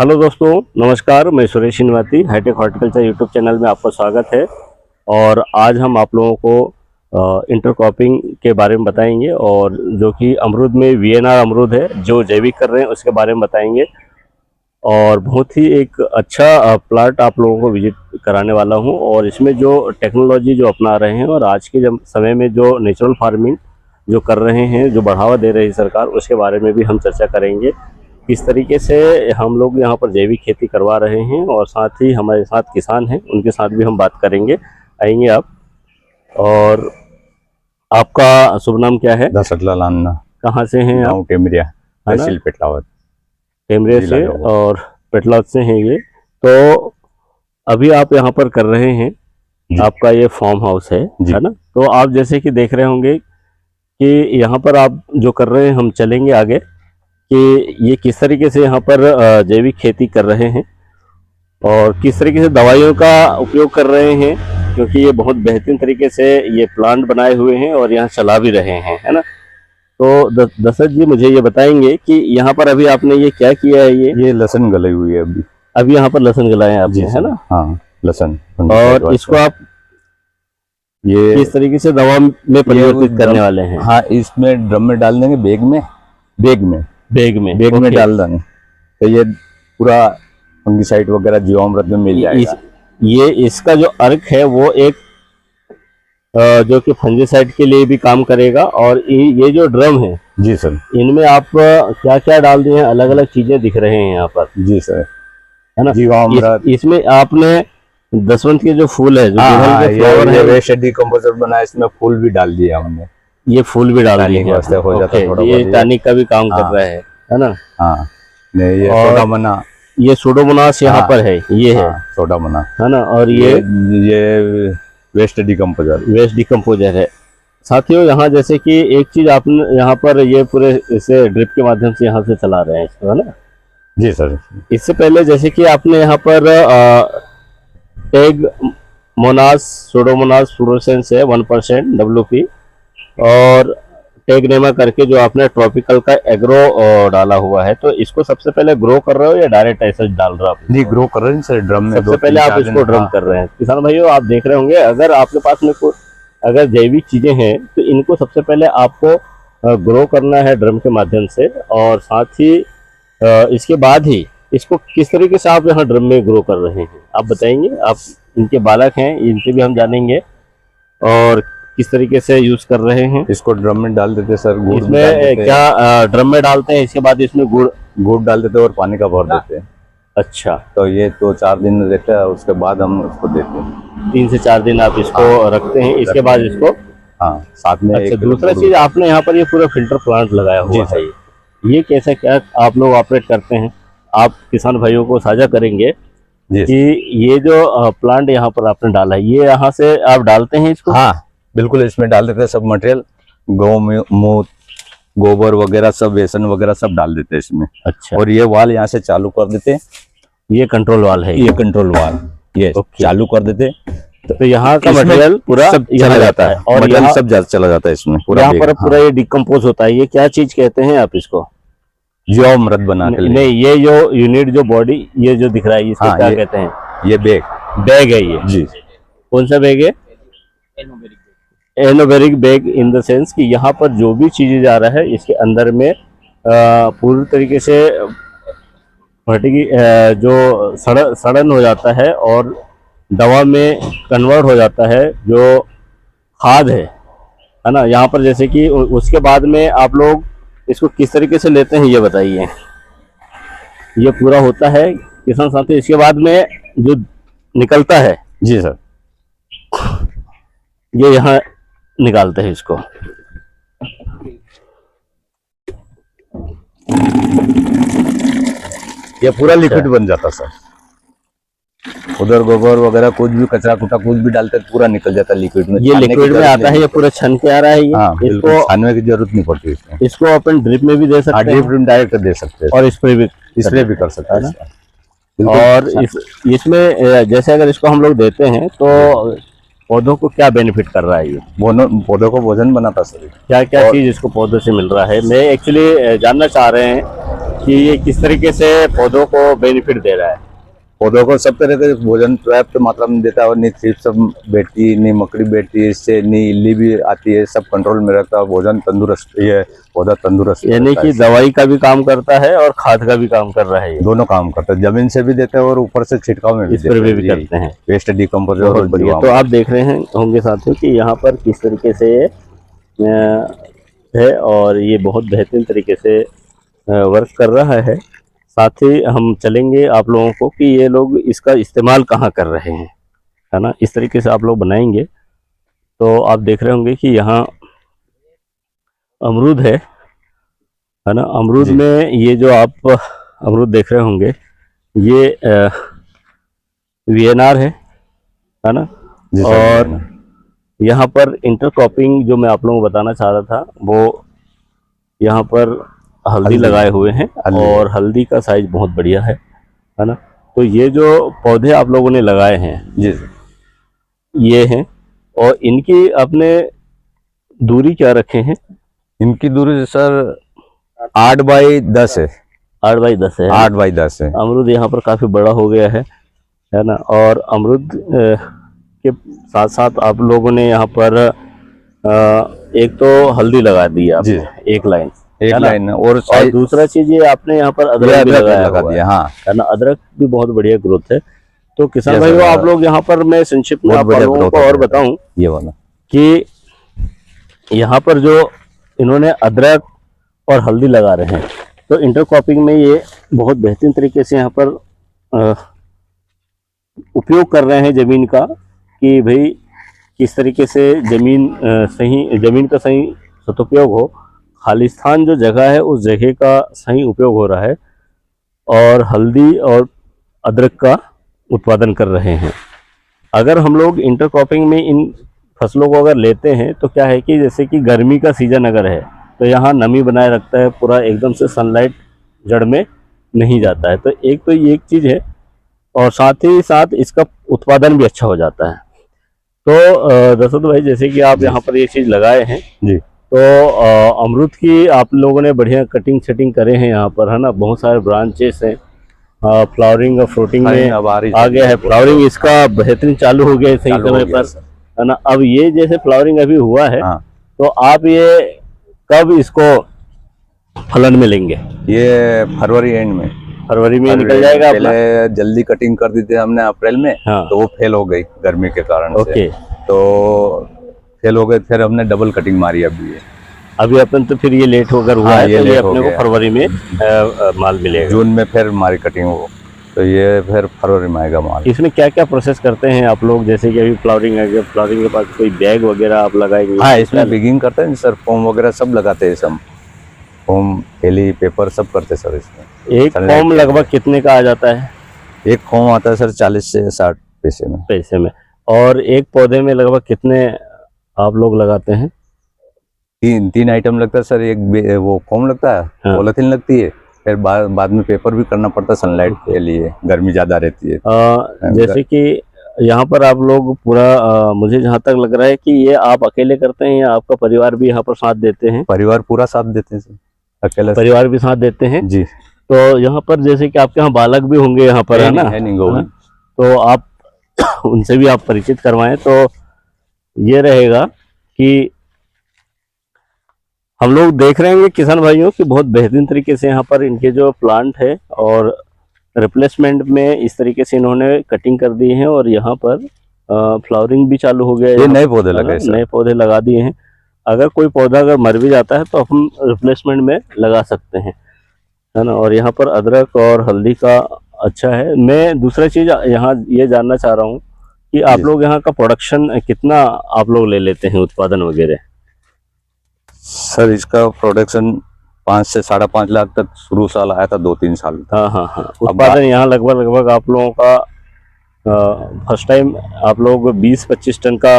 Hello दोस्तों, नमस्कार। मैं Suresh Niwati, hi tech horticulture YouTube channel में आपका स्वागत है। और आज हम आप लोगों को इंटरक्रॉपिंग के बारे में बताएंगे और जो कि अमरूद में वीएनआर अमरूद है जो जैविक कर रहे हैं उसके बारे में बताएंगे। और बहुत ही एक अच्छा प्लाट आप लोगों को विजिट कराने वाला हूं। और इसमें जो टेक्नोलॉजी जो अपना रहे हैं और आज के समय में जो नेचुरल फार्मिंग जो कर रहे हैं, जो बढ़ावा दे रही है सरकार, उसके बारे में भी हम चर्चा करेंगे। किस तरीके से हम लोग यहाँ पर जैविक खेती करवा रहे हैं और साथ ही हमारे साथ किसान हैं, उनके साथ भी हम बात करेंगे। आएंगे आप। और आपका शुभ नाम क्या है? दशरथलाल अन्ना। कहाँ से हैं आप? टेमरिया, तहसील पेटलावत। टेमरिया से और पेटलावत से हैं ये। तो अभी आप यहाँ पर कर रहे हैं, आपका ये फार्म हाउस है ना? तो आप जैसे कि देख रहे होंगे कि यहाँ पर आप जो कर रहे हैं, हम चलेंगे आगे कि ये किस तरीके से यहाँ पर जैविक खेती कर रहे हैं और किस तरीके से दवाइयों का उपयोग कर रहे हैं, क्योंकि ये बहुत बेहतरीन तरीके से ये प्लांट बनाए हुए हैं और यहाँ चला भी रहे हैं, है ना? तो दशरथ जी मुझे ये बताएंगे कि यहाँ पर अभी आपने ये क्या किया है? ये लहसुन गलाई हुई है अभी यहाँ पर लहसुन गलाए हैं आपने, है ना? हाँ, लहसुन। और इसको आप ये किस तरीके से दवा में परिवर्तित करने वाले हैं? हाँ, इसमें ड्रम में डाल देंगे, बैग में डाल देंगे तो ये पूरा फंगिसाइड वगैरह जीवामृत में मिल जाएगा। ये इसका जो अर्क है वो एक जो कि फंगिसाइड के लिए भी काम करेगा। और ये जो ड्रम है जी सर, इनमें आप क्या क्या डाल दिए हैं? अलग अलग चीजें दिख रहे हैं यहाँ पर। जी सर, है ना? जीवामृत। इसमें आपने दसवंत के जो फूल है, जो फ्लावर है, वेस्ट डिकम्पोजर बना, इसमें फूल भी डाल दिया हमने। ये फूल भी डाल दिए वास्ते हो जाता है थोड़ा। ये टॉनिक का भी काम कर रहा है ना? हाँ, नहीं ये सोडामोना, ये सुडोमोनास यहाँ पर है, ये है सोडामोना, है ना? और ये वेस्ट डिकम्पोजर है। साथियों, यहाँ जैसे कि एक चीज आपने यहाँ पर ये पूरे इसे ड्रिप के माध्यम से यहाँ से चला रहे हैं इसको, है ना? जी सर। इससे पहले जैसे कि आपने यहाँ पर टैग मोनास सुडोमोनास फ्लोरेसेंस है 1% WP और टेगनेमा करके जो आपने ट्रॉपिकल का एग्रो डाला हुआ है। तो इसको सबसे पहले ग्रो कर रहे हो या डायरेक्ट ऐसे डाल रहे हो आप? नहीं, ग्रो कर रहे हैं सर, ड्रम में। सबसे पहले आप इसको ड्रम कर रहे हैं। किसान भाइयों, आप देख रहे होंगे, अगर आपके पास में कोई अगर जैविक चीजें हैं तो इनको सबसे पहले आपको ग्रो करना है ड्रम के माध्यम से। और साथ ही इसके बाद ही इसको किस तरीके से आप यहाँ ड्रम में ग्रो कर रहे हैं आप बताएंगे? आप इनके बालक हैं, इनसे भी हम जानेंगे और किस तरीके से यूज कर रहे हैं। इसको ड्रम में डाल देते सर, गुड़ इसमें क्या ड्रम में डालते हैं, इसके बाद इसमें गुड़ डाल देते और पानी का भर देते हैं। अच्छा, तो ये तो 4 दिन रहता है, उसके बाद हम उसको देते हैं। 3 से 4 दिन आप इसको रखते हैं, इसके बाद इसको साथ में। अच्छा, दूसरा चीज आपने यहाँ पर ये पूरा फिल्टर प्लांट लगाया हुआ है, ये कैसे क्या आप लोग ऑपरेट करते हैं? आप किसान भाइयों को साझा करेंगे कि ये जो प्लांट यहाँ पर आपने डाला है, ये यहाँ से आप डालते हैं इसको? हाँ बिल्कुल, इसमें डाल देते हैं सब मटेरियल, गौमूत्र, गोबर वगैरह सब, बेसन वगैरह सब डाल देते हैं इसमें। अच्छा, और ये वाल यहाँ से चालू कर देते हैं। ये कंट्रोल वाल है, ये कंट्रोल वाल ये चालू कर देते। तो यहाँ का मटेरियल पूरा सब चला जाता है और यहाँ सब चला जाता है इसमें पूरा। यहाँ पर पूरा ये डिकम्पोज होता है। ये क्या चीज कहते हैं आप इसको? जीवामृत बना के। नहीं, ये जो यूनिट जो बॉडी ये जो दिख रहा है इसको क्या कहते हैं? ये बैग है ये जी। कौन सा बैग है? एनोबेरिक बैग, इन द सेंस कि यहाँ पर जो भी चीजें जा रहा है इसके अंदर में पूरी तरीके से फटेगी, जो सड़न हो जाता है और दवा में कन्वर्ट हो जाता है, जो खाद है ना? यहाँ पर जैसे कि उसके बाद में आप लोग इसको किस तरीके से लेते हैं ये बताइए। ये पूरा होता है किसान साथी, इसके बाद में जो निकलता है जी सर, ये यहाँ निकालते हैं इसको। ये पूरा लिक्विड बन जाता सर। उधर गोबर वगैरह कुछ भी कचरा कुटा कुछ भी डालते पूरा निकल जाता लिक्विड में। ये लिक्विड में आता है, ये पूरा छन के आ रहा है। ये इसको छानने की जरूरत नहीं पड़ती इसमें। इसको अपन ड्रिप में भी दे सकते हैं, ड्रिप में डायरेक्ट दे सकते हैं और स्प्रे भी कर सकते हैं ना। और इसमें जैसे अगर इसको हम लोग देते हैं तो पौधों को क्या बेनिफिट कर रहा है? ये पौधों को भोजन बनाता सर। क्या क्या चीज इसको पौधों से मिल रहा है? मैं एक्चुअली जानना चाह रहे हैं कि ये किस तरीके से पौधों को बेनिफिट दे रहा है। पौधों को सब तरह के भोजन पर्याप्त मात्रा में देता है और नहीं थ्रिप्स सब बैठती, नहीं मकड़ी बैठती है, इससे नहीं इल्ली भी आती है, सब कंट्रोल में रहता है। भोजन तंदुरुस्त, ये पौधा तंदुरुस्त, यानी कि दवाई का भी काम करता है और खाद का भी काम कर रहा है ये। दोनों काम करता है, जमीन से भी देते हैं और ऊपर से छिड़काव में भी इस पर भी करते हैं, वेस्ट डिकम्पोजर और बढ़िया। तो आप देख रहे हैं होंगे साथियों कि यहाँ पर किस तरीके से है और ये बहुत बेहतरीन तरीके से वर्क कर रहा है। साथ ही हम चलेंगे आप लोगों को कि ये लोग इसका इस्तेमाल कहाँ कर रहे हैं, है ना। इस तरीके से आप लोग बनाएंगे तो आप देख रहे होंगे कि यहाँ अमरूद है ना। अमरूद में ये जो आप अमरूद देख रहे होंगे ये VNR है ना। और यहाँ पर इंटरक्रॉपिंग जो मैं आप लोगों को बताना चाह रहा था, वो यहाँ पर हल्दी लगाए हुए हैं और हल्दी का साइज बहुत बढ़िया है ना। तो ये जो पौधे आप लोगों ने लगाए हैं जी ये हैं, और इनकी आपने दूरी क्या रखे हैं? इनकी दूरी सर 8 बाई 10 है। 8 बाई 10 है। 8 बाई 10 है। अमरूद यहाँ पर काफी बड़ा हो गया है ना। और अमरूद के साथ साथ आप लोगों ने यहाँ पर एक तो हल्दी लगा दी है आपने, एक लाइन और दूसरा चीज ये आपने यहाँ पर अदरक भी लगा दिया, हाँ है ना। अदरक भी बहुत बढ़िया ग्रोथ है। तो किसान भाइयों आप लोग यहाँ पर, मैं संक्षिप्त में आप लोगों को और बताऊं ये वाला कि यहाँ पर जो इन्होंने अदरक और हल्दी लगा रहे हैं, तो इंटरक्रॉपिंग में ये बहुत बेहतरीन तरीके से यहाँ पर उपयोग कर रहे हैं जमीन का, कि भाई किस तरीके से जमीन का सही सदुपयोग हो। खालिस्तान जो जगह है उस जगह का सही उपयोग हो रहा है और हल्दी और अदरक का उत्पादन कर रहे हैं। अगर हम लोग इंटरक्रॉपिंग में इन फसलों को अगर लेते हैं तो क्या है कि जैसे कि गर्मी का सीजन अगर है तो यहाँ नमी बनाए रखता है, पूरा एकदम से सनलाइट जड़ में नहीं जाता है। तो ये एक चीज़ है, और साथ ही साथ इसका उत्पादन भी अच्छा हो जाता है। तो दशरथ भाई, जैसे कि आप यहाँ पर ये चीज़ लगाए हैं जी, तो अमरूद की आप लोगों ने बढ़िया कटिंग सेटिंग करे हैं यहाँ पर, है ना। बहुत सारे ब्रांचेस हैं, फ्लावरिंग और फ्रूटिंग में आ गया है। फ्लावरिंग इसका बेहतरीन चालू हो गया है सही समय पर, है ना। अब ये जैसे फ्लावरिंग अभी हुआ है, तो आप ये कब इसको फलन में लेंगे? ये फरवरी एंड में, फरवरी में निकल जाएगा। पहले जल्दी कटिंग कर दी थी हमने अप्रैल में, तो वो फेल हो गई गर्मी के कारण से, तो फेल हो गए। फिर हमने डबल कटिंग मारी अभी अपन, तो फिर ये लेट होकर हुआ है, तो ये अपने को फरवरी में माल मिलेगा। जून में फिर हमारी कटिंग हो, तो ये फिर फरवरी में आएगा माल। इसमें क्या क्या प्रोसेस करते हैं आप लोग? जैसे कि अभी फ्लावरिंग आ गया, फ्लावरिंग के पास कोई बैग वगैरह आप लगाएंगे? हाँ, इसमें बिगिंग करते हैं सर, फॉर्म वगैरह सब लगाते हैं, सब फॉर्म, थैली, पेपर सब करते हैं सर इसमें। एक फॉर्म लगभग कितने का आ जाता है? एक फॉर्म आता है सर 40 से 60 पैसे में। और एक पौधे में लगभग कितने आप लोग लगाते हैं? तीन आइटम लगता है सर। एक वो फॉर्म लगता है, पॉलिथीन लगती है, फिर बाद में पेपर भी करना पड़ता है सनलाइट के लिए, गर्मी ज्यादा रहती है। जैसे कि यहाँ पर आप लोग पूरा, मुझे जहाँ तक लग रहा है कि ये आप अकेले करते हैं या आपका परिवार भी यहाँ पर साथ देते हैं? परिवार पूरा साथ देते हैं सर, अकेला परिवार भी साथ देते हैं जी। तो यहाँ पर जैसे कि आपके यहाँ बालक भी होंगे यहाँ पर, है ना, तो आप उनसे भी आप परिचित करवाएं। तो ये रहेगा कि हम लोग देख रहे हैं किसान भाइयों कि बहुत बेहतरीन तरीके से यहाँ पर इनके जो प्लांट है और रिप्लेसमेंट में इस तरीके से इन्होंने कटिंग कर दी है, और यहाँ पर फ्लावरिंग भी चालू हो गया है। ये नए पौधे लगे, नए पौधे लगा दिए हैं। अगर कोई पौधा अगर मर भी जाता है तो हम रिप्लेसमेंट में लगा सकते हैं, है ना। और यहाँ पर अदरक और हल्दी का अच्छा है। मैं दूसरा चीज़ यहाँ ये जानना चाह रहा हूँ कि आप लोग यहाँ का प्रोडक्शन कितना आप लोग ले लेते हैं, उत्पादन वगैरह? सर इसका प्रोडक्शन 5 से 5.5 लाख तक शुरू साल आया था, 2-3 साल। हाँ। उत्पादन यहाँ लगभग आप लोगों का फर्स्ट टाइम आप लोग 20-25 टन का,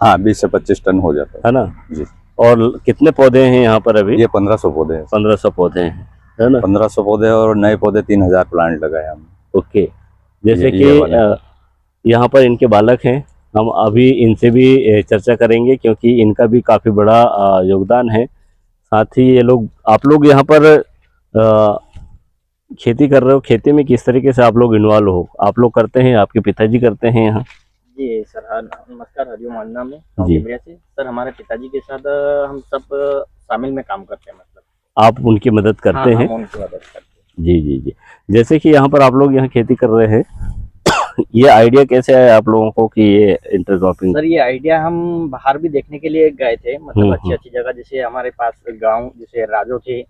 हाँ 20 से 25 टन हो जाता है ना जी। और कितने पौधे हैं यहाँ पर अभी? ये 1500 पौधे हैं। 1500 पौधे हैं, है ना। 1500 पौधे और नए पौधे 3000 प्लांट लगाए हमने। ओके, जैसे कि यहाँ पर इनके बालक हैं, हम अभी इनसे भी चर्चा करेंगे क्योंकि इनका भी काफ़ी बड़ा योगदान है। साथ ही ये लोग, आप लोग यहाँ पर खेती कर रहे हो, खेती में किस तरीके से आप लोग इन्वॉल्व हो? आप लोग करते हैं, आपके पिताजी करते हैं यहाँ? जी सर, हाँ, नमस्कार, हरिओम, वंदना में जी। कैमरिया से सर, हमारे पिताजी के साथ हम सब शामिल में काम करते हैं, मतलब आप उनकी मदद करते हैं? हम उनकी मदद करते हैं। जी जी जी। जैसे कि यहाँ पर आप लोग यहाँ खेती कर रहे हैं, ये आइडिया कैसे आया आप लोगों को कि ये इंटरक्रॉपिंग? सर, ये आइडिया हम बाहर भी देखने के लिए गए थे, मतलब अच्छी हम्म। अच्छी जगह, जैसे हमारे पास गांव जैसे राजो थे,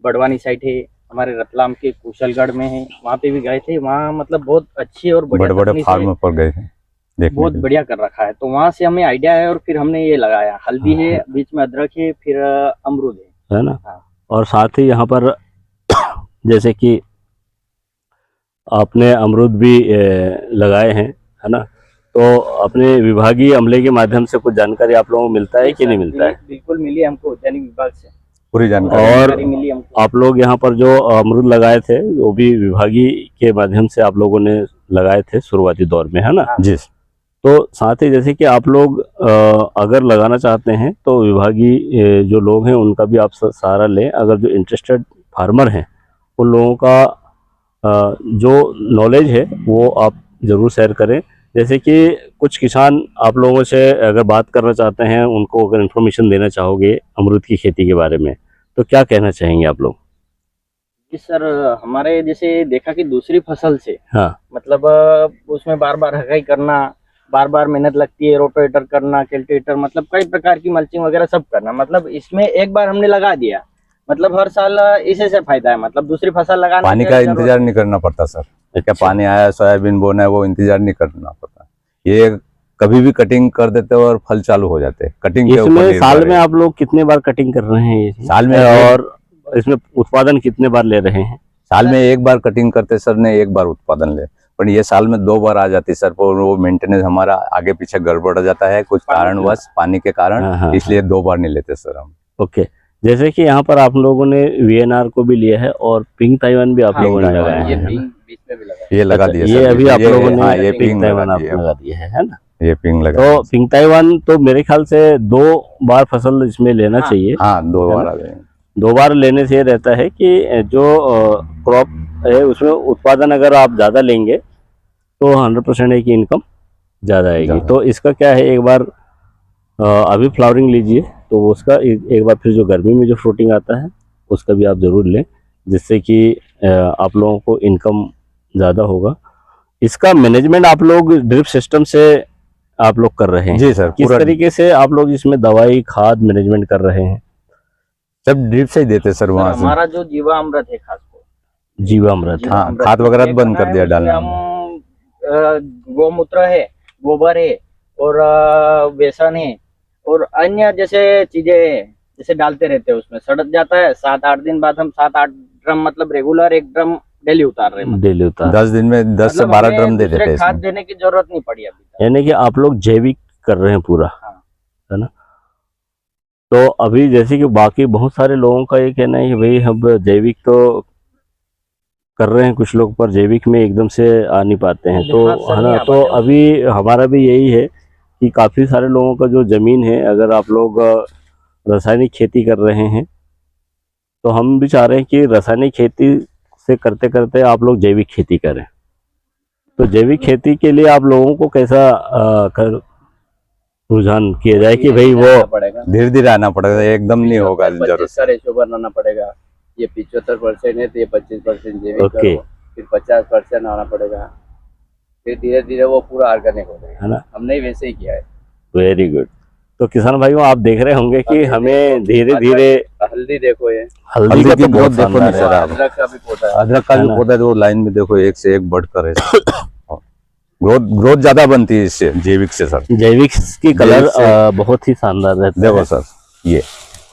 बड़वानी साइड है, हमारे रतलाम के कुशलगढ़ में है, वहाँ पे भी गए थे। वहाँ मतलब बहुत अच्छी और बढ़िया बड़े बड़े तकनीक फार्म पर गए हैं देखने बहुत के लिए। बढ़िया कर रखा है, तो वहाँ से हमें आइडिया है और फिर हमने ये लगाया। हल्दी है, बीच में अदरक है, फिर अमरूद है ना? हाँ। और साथ ही यहाँ पर जैसे कि आपने अमरूद भी लगाए हैं, है ना? तो अपने विभागीय अमले के माध्यम से कुछ जानकारी आप लोगों को मिलता है कि नहीं मिलता है? बिल्कुल मिली हमको, उद्यानिक विभाग से पूरी जानकारी। और जानकारी मिली हमको। आप लोग यहाँ पर जो अमरूद लगाए थे वो भी विभागीय के माध्यम से आप लोगों ने लगाए थे शुरुआती दौर में, है ना? जी। तो साथ ही जैसे कि आप लोग अगर लगाना चाहते हैं तो विभागीय जो लोग हैं उनका भी आप सहारा लें। अगर जो इंटरेस्टेड फार्मर हैं उन लोगों का जो नॉलेज है वो आप ज़रूर शेयर करें। जैसे कि कुछ किसान आप लोगों से अगर बात करना चाहते हैं, उनको अगर इन्फॉर्मेशन देना चाहोगे अमरूद की खेती के बारे में, तो क्या कहना चाहेंगे आप लोग? जी सर, हमारे जैसे देखा कि दूसरी फसल से हाँ। मतलब उसमें बार बार हगाई करना, बार बार मेहनत लगती है, रोटेटर करना, कल्टीवेटर, मतलब कई प्रकार की मल्चिंग वगैरह सब करना। मतलब इसमें एक बार हमने लगा दिया, मतलब हर साल इसी से फायदा है, मतलब दूसरी फसल लगाने पानी की का जरूरत इंतजार नहीं करना पड़ता सर। क्या अच्छा। पानी आया, सोयाबीन बोना है, वो इंतजार नहीं करना पड़ता। ये कभी भी कटिंग कर देते हो और फल चालू हो जाते हैं। कटिंग के ऊपर इसमें निर्भर साल है। में आप लोग कितने बार कटिंग कर रहे हैं? साल में और इसमें उत्पादन कितने बार ले रहे हैं? साल में एक बार कटिंग करते सर ने, एक बार उत्पादन ले, पर ये साल में 2 बार आ जाती है सर। पर वो मेंटेनेंस हमारा आगे पीछे गड़बड़ जाता है कुछ कारणवश, पानी के कारण, इसलिए 2 बार नहीं लेते सर हम। ओके। जैसे कि यहाँ पर आप लोगों ने VNR को भी लिया है और पिंक ताइवान भी आप लोगों ने लगाया ये है। बीच में भी लगा। ये लगा अच्छा, दिया ये सर। अभी आप लोगों ने हाँ, ये पिंक पिंक ताइवान लगा आप दिया लगा दिया है ना? ये पिंक लगा। तो पिंक ताइवान तो मेरे ख्याल से 2 बार फसल इसमें लेना चाहिए। हाँ, 2 बार आ गए। 2 बार लेने से ये रहता है कि जो क्रॉप है उसमें उत्पादन अगर आप ज़्यादा लेंगे तो 100% है कि इनकम ज़्यादा आएगी। तो इसका क्या है, एक बार अभी फ्लावरिंग लीजिए तो उसका एक बार फिर जो गर्मी में जो फ्रूटिंग आता है उसका भी आप ज़रूर लें, जिससे कि आप लोगों को इनकम ज़्यादा होगा। इसका मैनेजमेंट आप लोग ड्रिप सिस्टम से आप लोग कर रहे हैं? जी सर। किस तरीके से आप लोग इसमें दवाई खाद मैनेजमेंट कर रहे हैं? सब ड्रिप से ही देते सर वहाँ से। हमारा जो जीवामृत है, खास को जीवामृत, हाँ, खाद वगैरह बंद कर दिया डालना। हम गौमूत्र है, गोबर है और बेसन है और अन्य जैसे चीजें हैं, जैसे डालते रहते हैं। उसमें सड़ जाता है, 7-8 दिन बाद हम 7-8 ड्रम, मतलब रेगुलर 1 ड्रम डेली उतार रहे हैं। डेली उतार 10 दिन में 10 से 12 ड्रम दे देते हैं खाद इसमें। देने की जरूरत नहीं पड़ी अभी तक। यानी कि आप लोग जैविक कर रहे हैं पूरा, हाँ। है ना? तो अभी जैसे कि बाकी बहुत सारे लोगों का ये कहना है कि भाई हम जैविक तो कर रहे हैं कुछ लोग, पर जैविक में एकदम से आ नहीं पाते हैं, तो है ना? तो अभी हमारा भी यही है कि काफ़ी सारे लोगों का जो ज़मीन है, अगर आप लोग रासायनिक खेती कर रहे हैं तो हम भी चाह रहे हैं कि रासायनिक खेती से करते करते आप लोग जैविक खेती करें। तो जैविक खेती के लिए आप लोगों को कैसा रुझान किया जाए कि भाई वो धीरे धीरे आना पड़ेगा, एकदम नहीं होगा। जरूर का रेशो बनाना पड़ेगा। ये 75% है तो ये 25% जैविक ओके। करो, फिर 50% आना पड़ेगा, फिर धीरे धीरे वो पूरा ऑर्गेनिक हो जाएगा, है ना? हमने वैसे ही किया है। Very good. तो किसान भाइयों, आप देख रहे होंगे कि हमें धीरे धीरे हल्दी देखो, ये हल्दी का तो बहुत देखो नहीं सर आप। अदरक का भी पौधा है। अदरक का भी पौधा है, वो लाइन में देखो एक से एक बढ़कर है। ग्रोथ ज्यादा बनती है इससे, जैविक से सर। जैविक की कलर जैविक बहुत ही शानदार रहता है। देखो सर, ये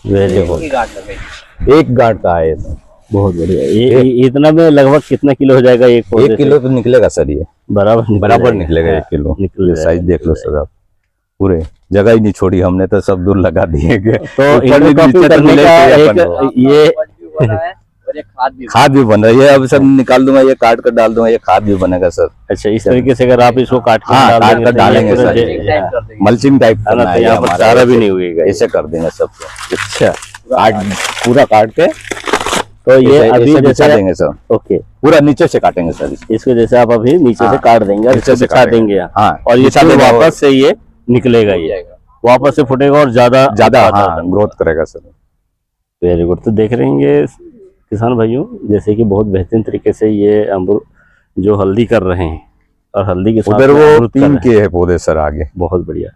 वेरी गुड। की गांठ लगेगी। एक गांठ का है सर। बहुत बढ़िया। ये इतना में लगभग कितना किलो हो जाएगा? 1 किलो तो निकलेगा सर। ये बराबर निकलेगा 1 किलो। निकल साइज देख लो सर आप। पूरे जगह ही नहीं छोड़ी हमने, तो सब दूर लगा दिए। तो इंटरक्रॉपिंग करने का एक ये और ये खाद भी बन रहा है। ये अब सब निकाल दूंगा, ये काट कर डाल दूंगा, ये खाद भी बनेगा सर। अच्छा, इस तरीके से अगर आप इसको काट के हाँ, काट कर तो डालेंगे ये पूरा सर। मल्चिंग टाइप है ना? करना तो है यहाँ पर हमारा। चारा भी नहीं उगेगा। ऐसे कर देंगे सब। अच्छा, पूरा काट के तो ये ऐसे- अभी ऐसे बिछा जैसे देंगे सर, ओके, पूरा नीचे से काटेंगे सर इसको। इसको जैसे आप अभी नीचे से हाँ, काट देंगे और नीचे इसको से बिछा काटेंगे। देंगे यहाँ। हाँ, और ये बिछा फिर देंगे और वापस से ये निकलेगा, ये वापस से फुटेगा और ज्यादा ज्यादा उत्पाद हाँ ग्रोथ करेगा सर। Very good. तो देख रहे हैं किसान भाइयों, जैसे कि बहुत बेहतरीन तरीके से ये अमरूद जो हल्दी कर रहे हैं और हल्दी के साथ उधर में वो अमरूद कर 3 रहे हैं। के है पौधे सर आगे। बहुत बढ़िया।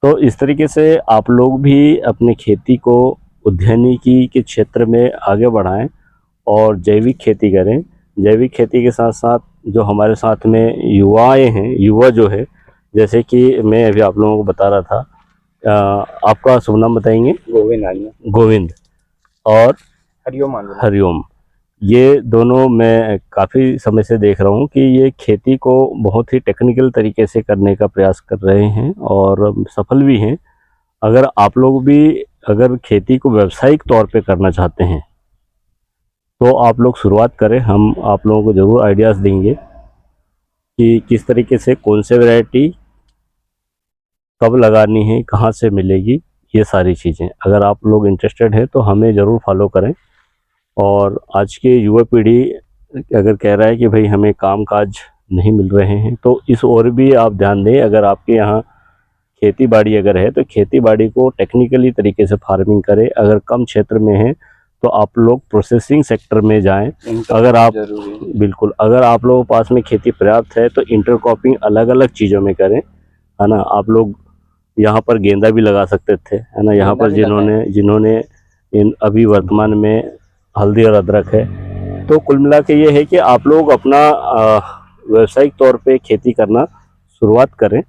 तो इस तरीके से आप लोग भी अपनी खेती को उद्यानिकी के क्षेत्र में आगे बढ़ाएं और जैविक खेती करें। जैविक खेती के साथ साथ जो हमारे साथ में युवा जो है, जैसे कि मैं अभी आप लोगों को बता रहा था, आपका शुभ नाम बताएंगे? गोविंद और हरिओम। ये दोनों मैं काफ़ी समय से देख रहा हूँ कि ये खेती को बहुत ही टेक्निकल तरीके से करने का प्रयास कर रहे हैं और सफल भी हैं। अगर आप लोग भी अगर खेती को व्यावसायिक तौर पे करना चाहते हैं तो आप लोग शुरुआत करें। हम आप लोगों को ज़रूर आइडियाज़ देंगे कि किस तरीके से कौन से वैरायटी कब लगानी है, कहाँ से मिलेगी, ये सारी चीज़ें। अगर आप लोग इंटरेस्टेड हैं तो हमें ज़रूर फॉलो करें। और आज के युवा पीढ़ी अगर कह रहा है कि भाई हमें काम काज नहीं मिल रहे हैं, तो इस ओर भी आप ध्यान दें। अगर आपके यहाँ खेती बाड़ी अगर है तो खेती बाड़ी को टेक्निकली तरीके से फार्मिंग करें। अगर कम क्षेत्र में है तो आप लोग प्रोसेसिंग सेक्टर में जाएं। अगर आप बिल्कुल, अगर आप लोगों के पास में खेती पर्याप्त है तो इंटरक्रॉपिंग अलग अलग चीज़ों में करें, है ना। आप लोग यहाँ पर गेंदा भी लगा सकते थे, है ना। यहाँ पर जिन्होंने इन अभी वर्तमान में हल्दी और अदरक है। तो कुल मिला के ये है कि आप लोग अपना व्यावसायिक तौर पे खेती करना शुरुआत करें।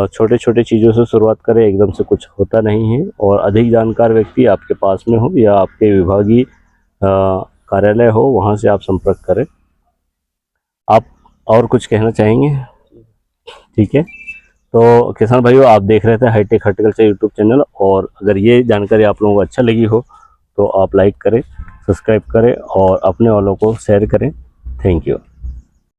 छोटे छोटे चीज़ों से शुरुआत करें, एकदम से कुछ होता नहीं है। और अधिक जानकार व्यक्ति आपके पास में हो या आपके विभागीय कार्यालय हो, वहाँ से आप संपर्क करें। आप और कुछ कहना चाहेंगे? ठीक है। तो किसान भाइयों, आप देख रहे थे हाईटेक हॉर्टिकल्चर यूट्यूब चैनल, और अगर ये जानकारी आप लोगों को अच्छा लगी हो तो आप लाइक करें, सब्सक्राइब करें और अपने वालों को शेयर करें। Thank you.